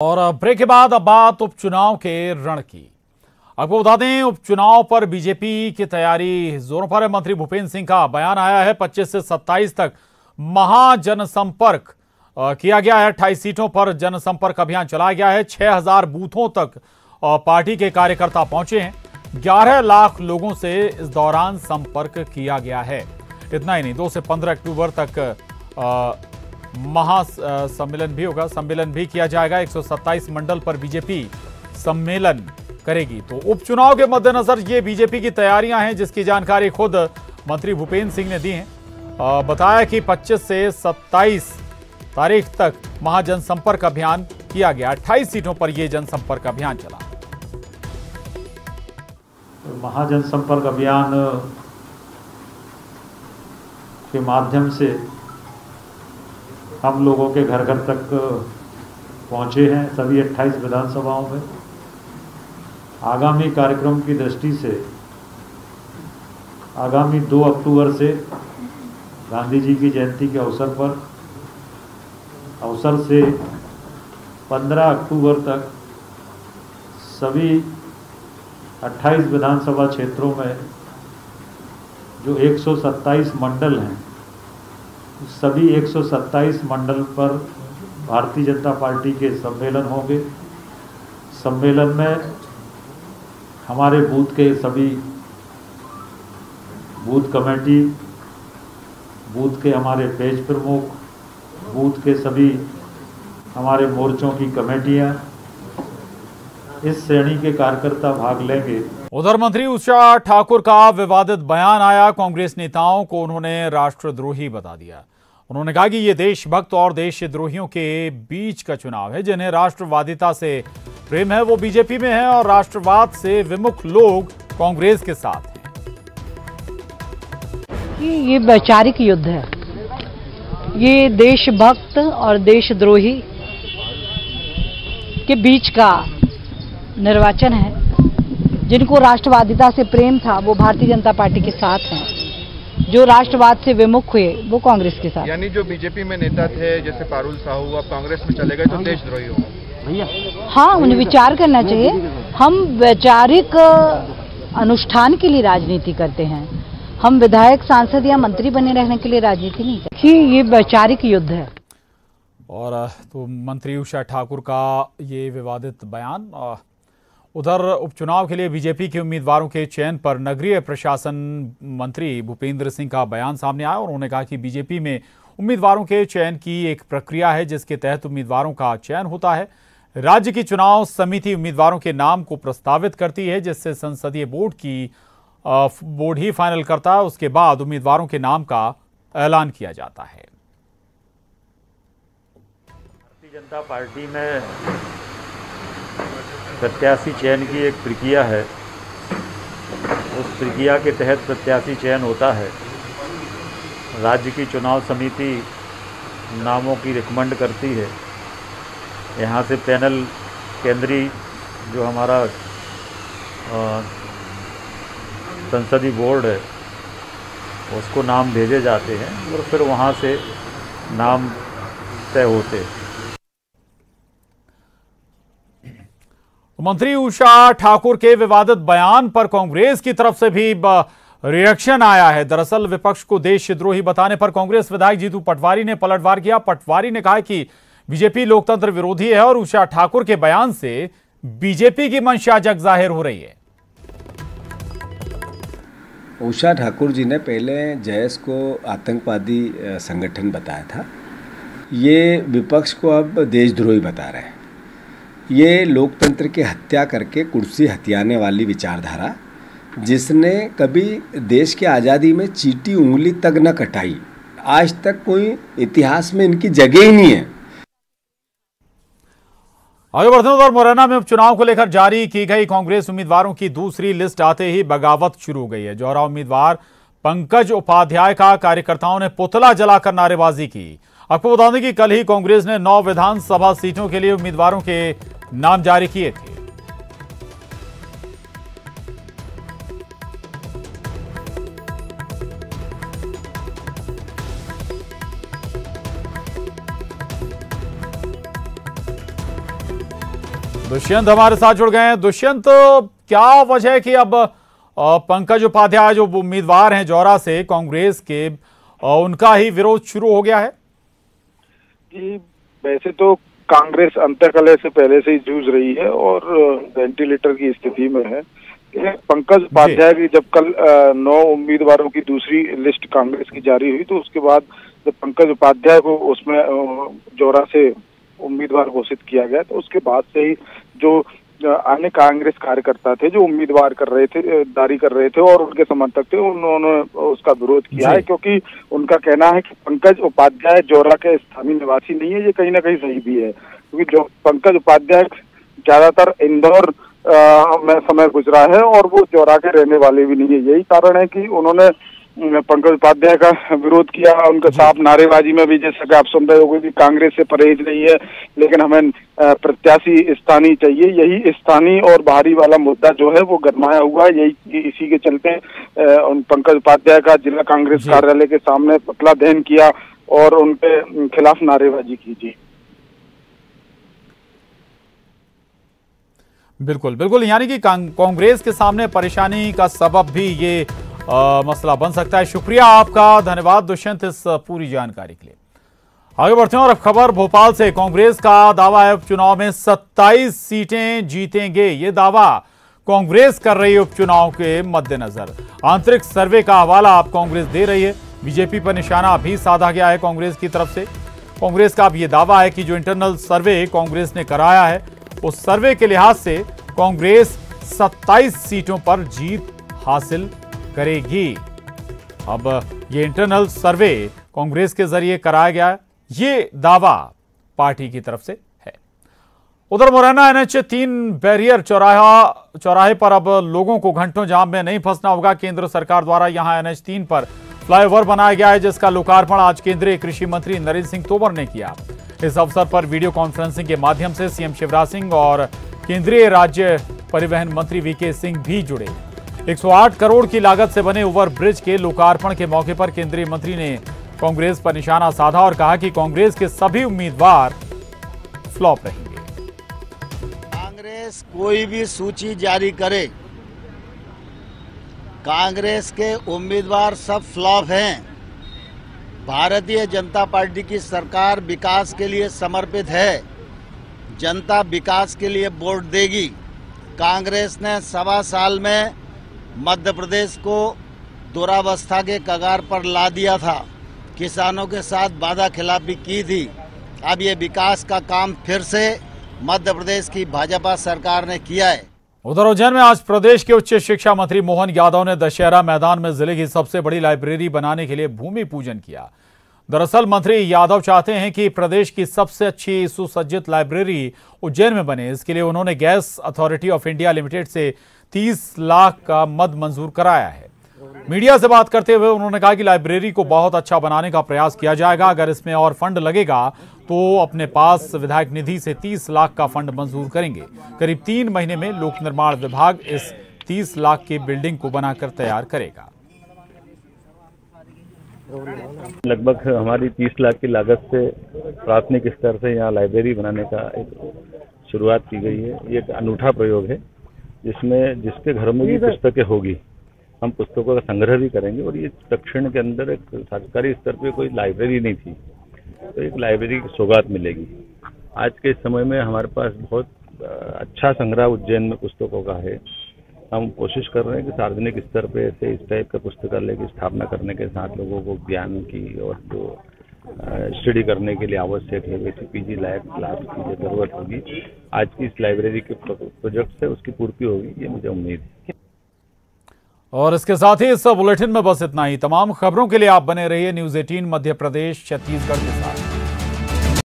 और ब्रेक के बाद अब बात उपचुनाव के रण की। आपको बता दें, उपचुनाव पर बीजेपी की तैयारी जोरों पर है। मंत्री भूपेंद्र सिंह का बयान आया है। 25 से 27 तक महाजनसंपर्क किया गया है। 28 सीटों पर जनसंपर्क अभियान चलाया गया है। 6000 बूथों तक पार्टी के कार्यकर्ता पहुंचे हैं। 11 लाख लोगों से इस दौरान संपर्क किया गया है। इतना ही नहीं, 2 से 15 अक्टूबर तक महासम्मेलन भी होगा, सम्मेलन भी किया जाएगा। 127 मंडल पर बीजेपी सम्मेलन करेगी। तो उपचुनाव के मद्देनजर ये बीजेपी की तैयारियां हैं, जिसकी जानकारी खुद मंत्री भूपेंद्र सिंह ने दी है। बताया कि 25 से 27 तारीख तक महाजनसंपर्क अभियान किया गया। 28 सीटों पर यह जनसंपर्क अभियान चला। महाजनसंपर्क अभियान के माध्यम से हम लोगों के घर घर तक पहुंचे हैं, सभी 28 विधानसभाओं में। आगामी कार्यक्रम की दृष्टि से आगामी 2 अक्टूबर से गांधी जी की जयंती के अवसर से 15 अक्टूबर तक सभी 28 विधानसभा क्षेत्रों में जो 127 मंडल हैं, सभी 127 मंडल पर भारतीय जनता पार्टी के सम्मेलन होंगे। सम्मेलन में हमारे बूथ के सभी बूथ कमेटी, बूथ के हमारे पेज प्रमुख, बूथ के सभी हमारे मोर्चों की कमेटियां, इस श्रेणी के कार्यकर्ता भाग लेंगे। उधर मंत्री उषा ठाकुर का विवादित बयान आया। कांग्रेस नेताओं को उन्होंने राष्ट्रद्रोही बता दिया। उन्होंने कहा कि ये देशभक्त और देशद्रोहियों के बीच का चुनाव है। जिन्हें राष्ट्रवादिता से प्रेम है वो बीजेपी में है और राष्ट्रवाद से विमुख लोग कांग्रेस के साथ हैं। ये वैचारिक युद्ध है। ये देशभक्त और देशद्रोही के बीच का निर्वाचन है। जिनको राष्ट्रवादिता से प्रेम था वो भारतीय जनता पार्टी के साथ हैं, जो राष्ट्रवाद से विमुख हुए वो कांग्रेस के साथ। यानी जो बीजेपी में नेता थे जैसे पारुल साहू, अब कांग्रेस में चले गए तो देशद्रोही होंगे। हाँ, उन्हें विचार करना चाहिए। हम वैचारिक अनुष्ठान के लिए राजनीति करते हैं। हम विधायक, सांसद या मंत्री बने रहने के लिए राजनीति नहीं करते। ये वैचारिक युद्ध है। और तो मंत्री उषा ठाकुर का ये विवादित बयान। उधर उपचुनाव के लिए बीजेपी के उम्मीदवारों के चयन पर नगरीय प्रशासन मंत्री भूपेंद्र सिंह का बयान सामने आया। और उन्होंने कहा कि बीजेपी में उम्मीदवारों के चयन की एक प्रक्रिया है, जिसके तहत उम्मीदवारों का चयन होता है। राज्य की चुनाव समिति उम्मीदवारों के नाम को प्रस्तावित करती है, जिससे संसदीय बोर्ड ही फाइनल करता है। उसके बाद उम्मीदवारों के नाम का ऐलान किया जाता है। भारतीय जनता पार्टी में प्रत्याशी चयन की एक प्रक्रिया है। उस प्रक्रिया के तहत प्रत्याशी चयन होता है। राज्य की चुनाव समिति नामों की रिकमेंड करती है। यहाँ से पैनल केंद्रीय जो हमारा संसदीय बोर्ड है उसको नाम भेजे जाते हैं और फिर वहाँ से नाम तय होते हैं। मंत्री उषा ठाकुर के विवादित बयान पर कांग्रेस की तरफ से भी रिएक्शन आया है। दरअसल विपक्ष को देशद्रोही बताने पर कांग्रेस विधायक जीतू पटवारी ने पलटवार किया। पटवारी ने कहा कि बीजेपी लोकतंत्र विरोधी है और उषा ठाकुर के बयान से बीजेपी की मंशा जग जाहिर हो रही है। उषा ठाकुर जी ने पहले जैश को आतंकवादी संगठन बताया था। ये विपक्ष को अब देशद्रोही बता रहे हैं। ये लोकतंत्र की हत्या करके कुर्सी हथियाने वाली विचारधारा, जिसने कभी देश की आज़ादी में चीटी उंगली तक न कटाई, आज तक कोई इतिहास में इनकी जगह ही नहीं है। आगे बढ़ते हैं। उधर मुरैना में उपचुनाव को लेकर जारी की गई कांग्रेस उम्मीदवारों की दूसरी लिस्ट आते ही बगावत शुरू हो गई है। जौहरा उम्मीदवार पंकज उपाध्याय का कार्यकर्ताओं ने पुतला जलाकर नारेबाजी की। आपको बता दें कि कल ही कांग्रेस ने 9 विधानसभा सीटों के लिए उम्मीदवारों के नाम जारी किए थे। दुष्यंत हमारे साथ जुड़ गए हैं। दुष्यंत, क्या वजह है कि अब पंकज उपाध्याय जो उम्मीदवार हैं जौरा से कांग्रेस के, उनका ही विरोध शुरू हो गया है? जी, वैसे तो कांग्रेस अंतःकलह से पहले से ही जूझ रही है और वेंटिलेटर की स्थिति में है। पंकज उपाध्याय की जब कल 9 उम्मीदवारों की दूसरी लिस्ट कांग्रेस की जारी हुई, तो उसके बाद जब पंकज उपाध्याय को उसमें जौरा से उम्मीदवार घोषित किया गया, तो उसके बाद से ही जो अन्य कांग्रेस कार्यकर्ता थे जो उम्मीदवार दारी कर रहे थे और उनके समर्थक थे, उन्होंने उसका विरोध किया है, क्योंकि उनका कहना है कि पंकज उपाध्याय जौरा के स्थानीय निवासी नहीं है। ये कहीं ना कहीं सही भी है, क्योंकि जो पंकज उपाध्याय ज्यादातर इंदौर में समय गुजरा है और वो जौरा के रहने वाले भी नहीं है। यही कारण है कि उन्होंने पंकज उपाध्याय का विरोध किया। उनके साथ नारेबाजी में भी, जैसा कि आप सुन रहे हो, कि कांग्रेस से परहेज नहीं है, लेकिन हमें प्रत्याशी स्थानीय चाहिए। यही स्थानीय और बाहरी वाला मुद्दा जो है वो गरमाया हुआ है। यही इसी के चलते पंकज उपाध्याय का जिला कांग्रेस कार्यालय के सामने पुतला दहन किया और उनके खिलाफ नारेबाजी की। जी बिल्कुल बिल्कुल, यानी कि कांग्रेस के सामने परेशानी का सबब भी ये मसला बन सकता है। शुक्रिया आपका, धन्यवाद दुष्यंत इस पूरी जानकारी के लिए। आगे बढ़ते हैं और अब खबर भोपाल से। कांग्रेस का दावा है उपचुनाव में 27 सीटें जीतेंगे। ये दावा कांग्रेस कर रही है उपचुनाव के मद्देनजर। आंतरिक सर्वे का हवाला अब कांग्रेस दे रही है। बीजेपी पर निशाना भी साधा गया है कांग्रेस की तरफ से। कांग्रेस का अब यह दावा है कि जो इंटरनल सर्वे कांग्रेस ने कराया है, उस सर्वे के लिहाज से कांग्रेस 27 सीटों पर जीत हासिल करेगी। अब ये इंटरनल सर्वे कांग्रेस के जरिए कराया गया है, ये दावा पार्टी की तरफ से है। उधर मुरैना NH-3 बैरियर चौराहे पर अब लोगों को घंटों जाम में नहीं फंसना होगा। केंद्र सरकार द्वारा यहां NH-3 पर फ्लाईओवर बनाया गया है, जिसका लोकार्पण आज केंद्रीय कृषि मंत्री नरेंद्र सिंह तोमर ने किया। इस अवसर पर वीडियो कॉन्फ्रेंसिंग के माध्यम से सीएम शिवराज सिंह और केंद्रीय राज्य परिवहन मंत्री VK सिंह भी जुड़े। 108 करोड़ की लागत से बने ओवर ब्रिज के लोकार्पण के मौके पर केंद्रीय मंत्री ने कांग्रेस पर निशाना साधा और कहा कि कांग्रेस के सभी उम्मीदवार फ्लॉप रहेंगे। कांग्रेस कोई भी सूची जारी करे, कांग्रेस के उम्मीदवार सब फ्लॉप हैं। भारतीय जनता पार्टी की सरकार विकास के लिए समर्पित है। जनता विकास के लिए वोट देगी। कांग्रेस ने 1.25 साल में मध्य प्रदेश को दुरावस्था के कगार पर ला दिया था। किसानों के साथ वादा खिलाफी की थी। अब ये विकास का काम फिर से मध्य प्रदेश की भाजपा सरकार ने किया है। उधर उज्जैन में आज प्रदेश के उच्च शिक्षा मंत्री मोहन यादव ने दशहरा मैदान में जिले की सबसे बड़ी लाइब्रेरी बनाने के लिए भूमि पूजन किया। दरअसल मंत्री यादव चाहते हैं कि प्रदेश की सबसे अच्छी सुसज्जित लाइब्रेरी उज्जैन में बने। इसके लिए उन्होंने gas authority of India limited से 30 लाख का मद मंजूर कराया है। मीडिया से बात करते हुए उन्होंने कहा कि लाइब्रेरी को बहुत अच्छा बनाने का प्रयास किया जाएगा। अगर इसमें और फंड लगेगा तो अपने पास विधायक निधि से 30 लाख का फंड मंजूर करेंगे। करीब 3 महीने में लोक निर्माण विभाग इस 30 लाख की बिल्डिंग को बनाकर तैयार करेगा। लगभग हमारी 30 लाख की लागत से प्राथमिक स्तर से यहाँ लाइब्रेरी बनाने का एक शुरुआत की गई है। ये एक अनूठा प्रयोग है, जिसमें जिसके घरों में भी पुस्तकें होगी, हम पुस्तकों का संग्रह भी करेंगे। और ये दक्षिण के अंदर एक सरकारी स्तर पे कोई लाइब्रेरी नहीं थी, तो एक लाइब्रेरी की सौगात मिलेगी। आज के समय में हमारे पास बहुत अच्छा संग्रह उज्जैन में पुस्तकों का है। हम कोशिश कर रहे हैं कि सार्वजनिक स्तर पे ऐसे इस टाइप का पुस्तकालय की स्थापना करने के साथ लोगों को ज्ञान की और जो स्टडी करने के लिए आवश्यक है वैसी PG लायक क्लास की जो जरूरत होगी, आज की इस लाइब्रेरी के प्रोजेक्ट से उसकी पूर्ति होगी, ये मुझे उम्मीद है। और इसके साथ ही इस बुलेटिन में बस इतना ही। तमाम खबरों के लिए आप बने रहिए न्यूज़ 18 मध्य प्रदेश छत्तीसगढ़ के साथ।